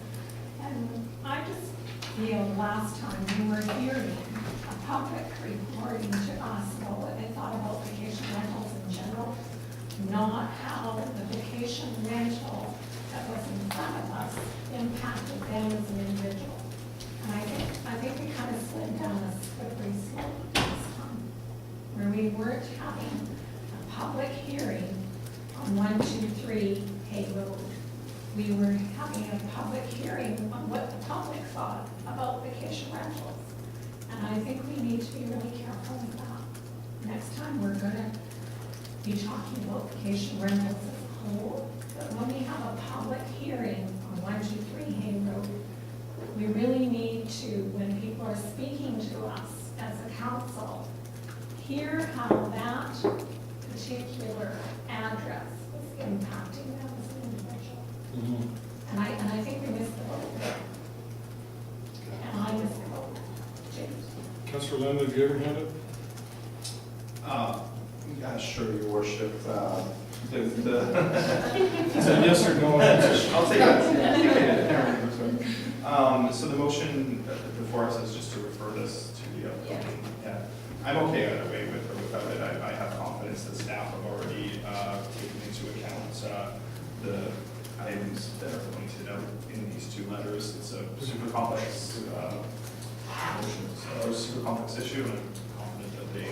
S3: And I just feel last time we were hearing a public reporting to us about what they thought about vacation rentals in general, not how the vacation rental that was in front of us impacted them as an individual. And I think we kind of slid down a slippery slope this time, where we weren't having a public hearing on 123 Hay Road. We were having a public hearing on what the public thought about vacation rentals. And I think we need to be really careful with that. Next time, we're gonna be talking about vacation rentals as a whole, but when we have a public hearing on 123 Hay Road, we really need to, when people are speaking to us as a council, hear how that particular address was impacting them as an individual. And I think we missed the boat there. And I missed the boat. James?
S1: Councillor Lynn, have you ever had it?
S4: Yeah, sure, your worship.
S1: It's a yes or no answer.
S4: I'll take that. So the motion before us is just to refer this to the upcoming. Yeah. I'm okay either way with or without it. I have confidence that staff have already taken into account the items that are pointed out in these two letters. It's a super complex motion, or super complex issue, and I'm confident that they.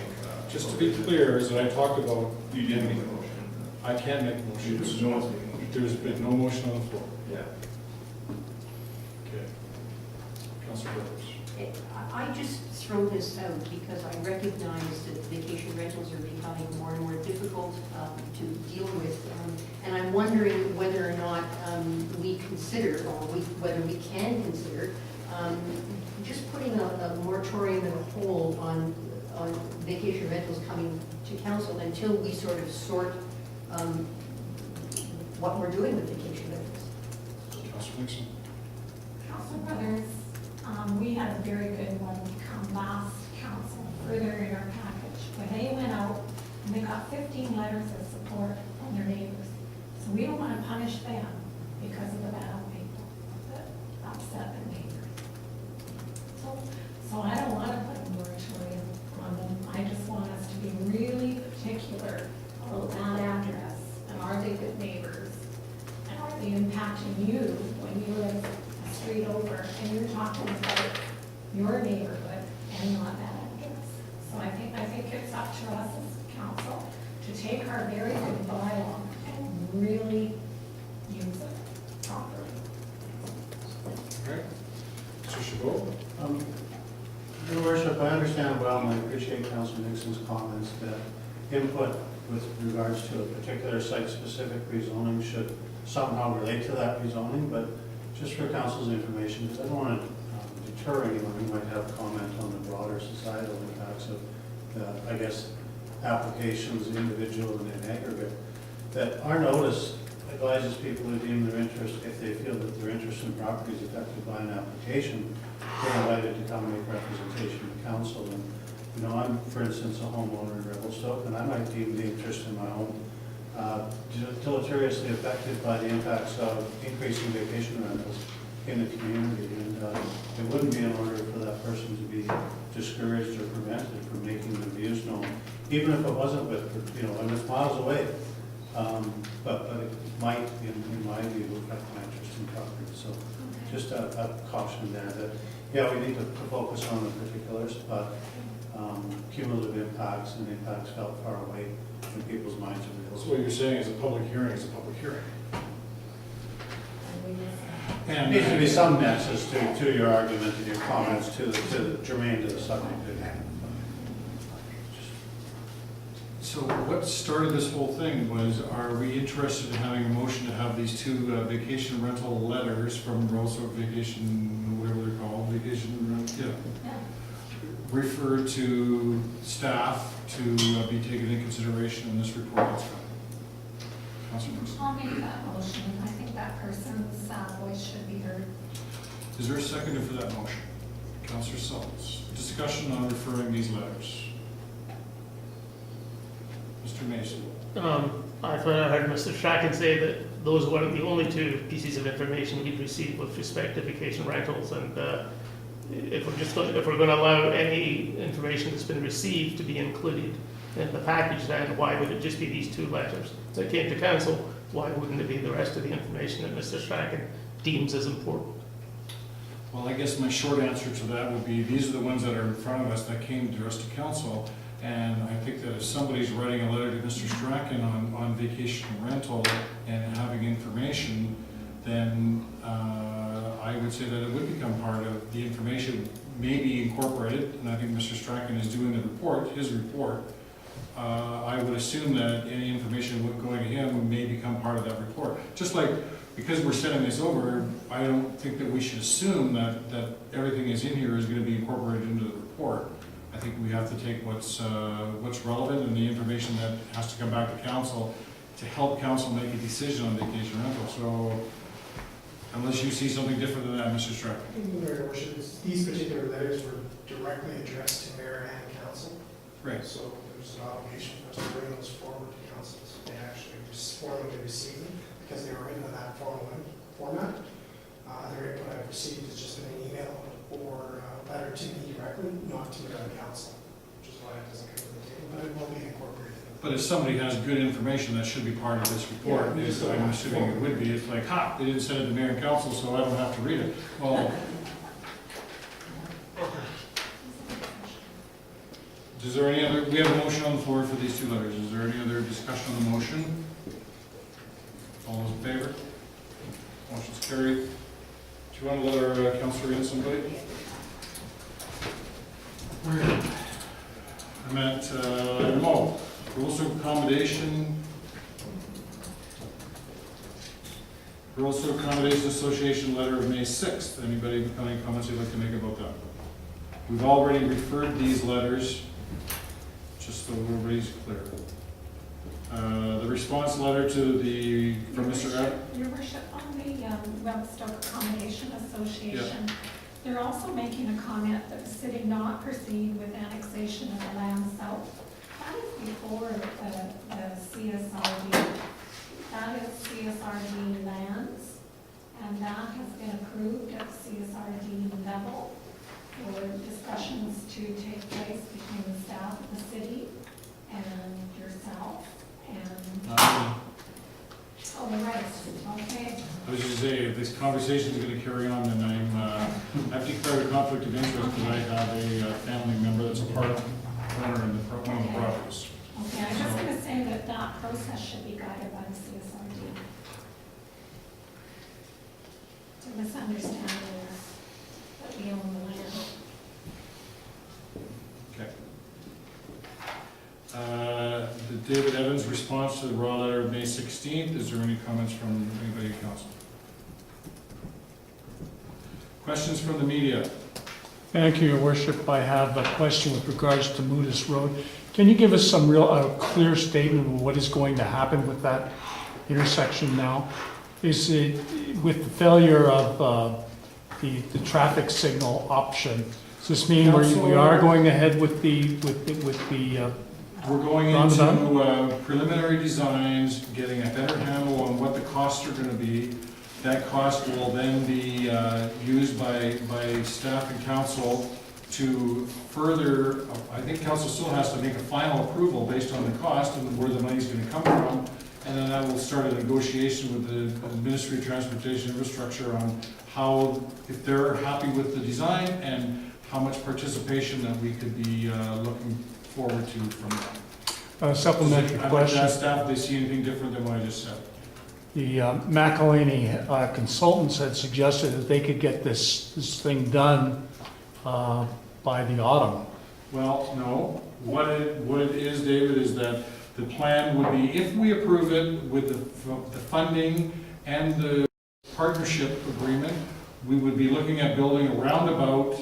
S1: Just to be clear, as I talked about,
S4: You didn't make a motion.
S1: I can't make motions.
S4: No one's making a motion.
S1: There's been no motion on the floor.
S4: Yeah.
S1: Okay. Councillor Rivers.
S2: I just throw this out because I recognize that vacation rentals are becoming more and more difficult to deal with. And I'm wondering whether or not we consider, or whether we can consider, just putting a moratorium and a hold on vacation rentals coming to council until we sort of sort what we're doing with vacation rentals.
S1: Councillor Nixon.
S3: Council Brothers, we had a very good one come last council, further in our package, when they went out and they got 15 letters of support from their neighbors. So we don't want to punish them because of the bad people that upset their neighbors. So I don't want to put a moratorium on them. I just want us to be really particular about that address, and are they good neighbors? And are they impacting you when you live a street over and you're talking about your neighborhood and not that address? So I think it's up to us as council to take our very good bylaw and really use it properly.
S1: All right. Mr. Chabot.
S6: Your worship, I understand well, and I appreciate Councilor Nixon's comments that input with regards to a particular site-specific rezoning should somehow relate to that rezoning, but just for council's information, because I don't want to deter anyone who might have comment on the broader societal impacts of, I guess, applications, individual and in aggregate, that our notice advises people who deem their interest, if they feel that their interest in property is affected by an application, they're invited to come make representation to council. And, you know, I'm, for instance, a homeowner in Revelstoke, and I might deem the interest in my home deleteriously affected by the impacts of increasing vacation rentals in the community. And it wouldn't be in order for that person to be discouraged or prevented from making their views known, even if it wasn't with, you know, and it's miles away. But it might, in my view, affect my interest in property. So just a caution there that, yeah, we need to focus on the particulars, but cumulative impacts and impacts felt far away in people's minds are real.
S1: So what you're saying is a public hearing is a public hearing.
S6: There
S1: And
S6: needs to be some nexus to your argument and your comments to the germane to the subject at hand.
S1: so what started this whole thing was, are we interested in having a motion to have these two vacation rental letters from Revelstoke Vacation, whatever they're called, referred to staff to be taken into consideration in this report that's coming? Councilor Nixon.
S3: I'll make that motion. I think that person's voice should be heard.
S1: Is there a seconder for that motion? Councilor Sults. Discussion on referring these letters. Mr. Mason.
S5: I thought I heard Mr. Strachan say that those were the only two pieces of information we'd received with respect to vacation rentals, and if we're going to allow any information that's been received to be included in the package, then why would it just be these two letters that came to council? Why wouldn't it be the rest of the information that Mr. Strachan deems as important?
S1: Well, I guess my short answer to that would be, these are the ones that are in front of us that came to us to council. And I think that if somebody's writing a letter to Mr. Strachan on vacation rental and having information, then I would say that it would become part of the information, maybe incorporated, and I think Mr. Strachan is doing the report, his report, I would assume that any information going to him may become part of that report. Just like, because we're sending this over, I don't think that we should assume that everything is in here is gonna be incorporated into the report. I think we have to take what's relevant and the information that has to come back to council to help council make a decision on vacation rental. So, unless you see something different than that, Mr. Strick.
S9: Your Worship, these particular letters were directly addressed to mayor and council.
S1: Right.
S9: So there's an obligation for us to bring those forward to council. They actually formally receive them because they were written in that format. Their input I've received is just an email or a letter to me directly, not to the council, which is why it doesn't come to the table, but it will be incorporated.
S1: But if somebody has good information, that should be part of this report.
S9: Yeah,
S1: Is- I'm assuming it would be. It's like, ha, they didn't send it to mayor and council, so I don't have to read it. Well, is there any other, we have a motion on the floor for these two letters. Is there any other discussion on the motion? All those in favor? Motion's carried. Do you want to let our councillor in, somebody? I'm at item O, rules of accommodation. Rules of Accommodation Association letter of May 6th. Anybody have any comments you'd like to make about that? We've already referred these letters, just so everybody's clear. The response letter to the, from Mr. Epp.
S3: Your Worship, on the Webstoke Accommodation Association, they're also making a comment that the city not proceed with annexation of the land south. That is before the CSRD. That is CSRD lands, and that has been approved at CSRD level for discussions to take place between the staff of the city and yourself and, oh, the rest, okay?
S1: I was just saying, if this conversation is going to carry on, then I've declared a conflict of interest because I have a family member that's a part owner in one of the properties.
S3: Okay, I'm just gonna say that that process should be guided by the CSRD. To misunderstanding is that we own the land.
S1: Okay. The David Evans response to the raw letter of May 16th. Is there any comments from anybody in council? Questions from the media?
S11: Thank you, Your Worship. I have a question with regards to Moodus Road. Can you give us some clear statement of what is going to happen with that intersection now? Is it, with the failure of the traffic signal option, does this mean we are going ahead with the
S1: We're going into preliminary designs, getting a better handle on what the costs are going to be. That cost will then be used by staff and council to further, I think council still has to make a final approval based on the cost and where the money's going to come from. And then that will start a negotiation with the Ministry of Transportation Infrastructure on how, if they're happy with the design and how much participation that we could be looking forward to from that.
S11: supplementary question?
S1: I've asked staff if they see anything different than what I just said.
S11: The McElhaney consultants had suggested that they could get this thing done by the autumn.
S1: Well, no. What it is, David, is that the plan would be, if we approve it with the funding and the partnership agreement, we would be looking at building a roundabout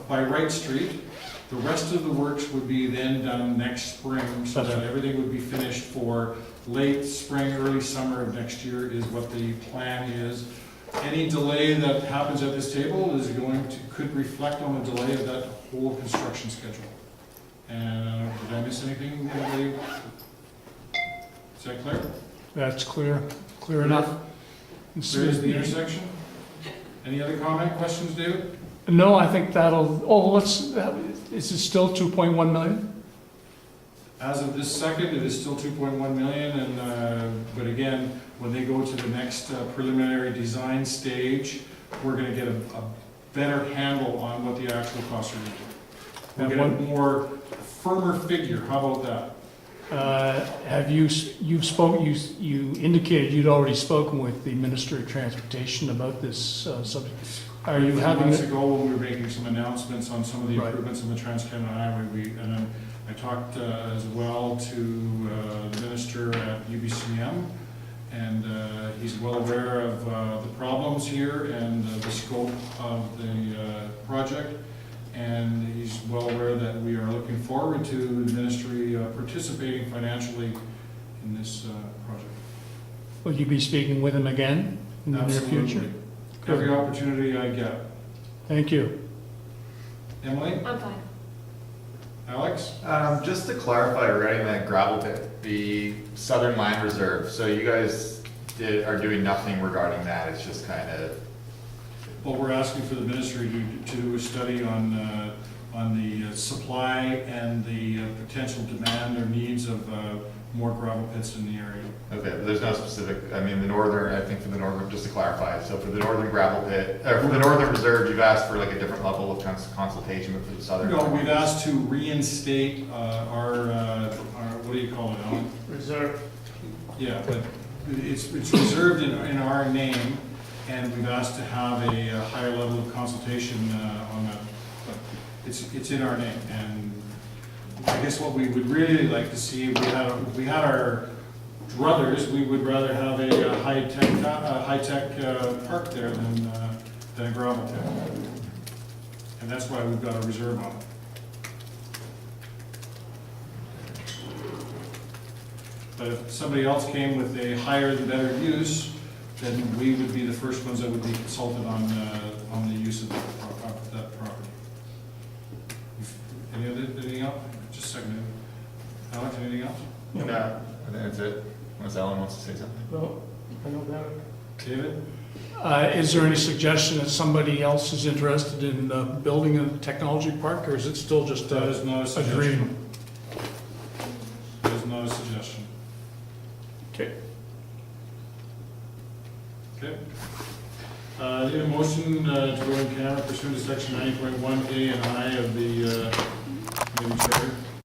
S1: by Wright Street. The rest of the works would be then done next spring, so that everything would be finished for late spring, early summer of next year is what the plan is. Any delay that happens at this table is could reflect on the delay of that whole construction schedule. And did I miss anything? Anybody? Is that clear?
S11: That's clear enough.
S1: There is the intersection. Any other comment, questions, David?
S11: No, I think that'll, is it still 2.1 million?
S1: As of this second, it is still 2.1 million, and but again, when they go to the next preliminary design stage, we're going to get a better handle on what the actual costs are going to be. We'll get a more firmer figure. How about that?
S11: Have you indicated you'd already spoken with the Minister of Transportation about this subject? Are you having
S1: months ago when we were making some announcements on some of the improvements in the Trans-Canada Highway, and I talked as well to the minister at UBCM, and he's well aware of the problems here and the scope of the project, and he's well aware that we are looking forward to the ministry participating financially in this project.
S11: Will you be speaking with him again in the near future?
S1: Absolutely. Every opportunity I get.
S11: Thank you.
S1: Emily?
S3: I'm fine.
S1: Alex?
S12: Just to clarify regarding that gravel pit, the Southern Land Reserve, so you guys are doing nothing regarding that, it's just kind of,
S1: Well, we're asking for the ministry to do a study on the supply and the potential demand or needs of more gravel pits in the area.
S12: okay, but there's no specific, I mean, the northern, I think for the northern, just to clarify, so for the northern gravel pit, or for the northern reserve, you've asked for like a different level of consultation, but for the southern.
S1: No, we've asked to reinstate our, what do you call it, Alan?
S5: Reserve.
S1: Yeah, but it's reserved in our name, and we've asked to have a higher level of consultation on that. But it's in our name, and I guess what we would really like to see, if we had our druthers, we would rather have a high-tech park there than a gravel pit. And that's why we've got a reserve on it. But if somebody else came with a higher and better use, then we would be the first ones that would be consulted on the use of that property. Anything else? Just a second. Alex, anything else?
S12: No, I think that's it, unless Alan wants to say something.
S5: No, I know that.
S1: David?
S11: Is there any suggestion that somebody else is interested in building a technology park, or is it still just
S1: That is not a
S11: a
S1: suggestion.
S11: dream?
S1: That is not a suggestion.
S11: Okay.
S1: Okay. Need a motion to go in camera pursuant to section 90.1A and I of the committee charter.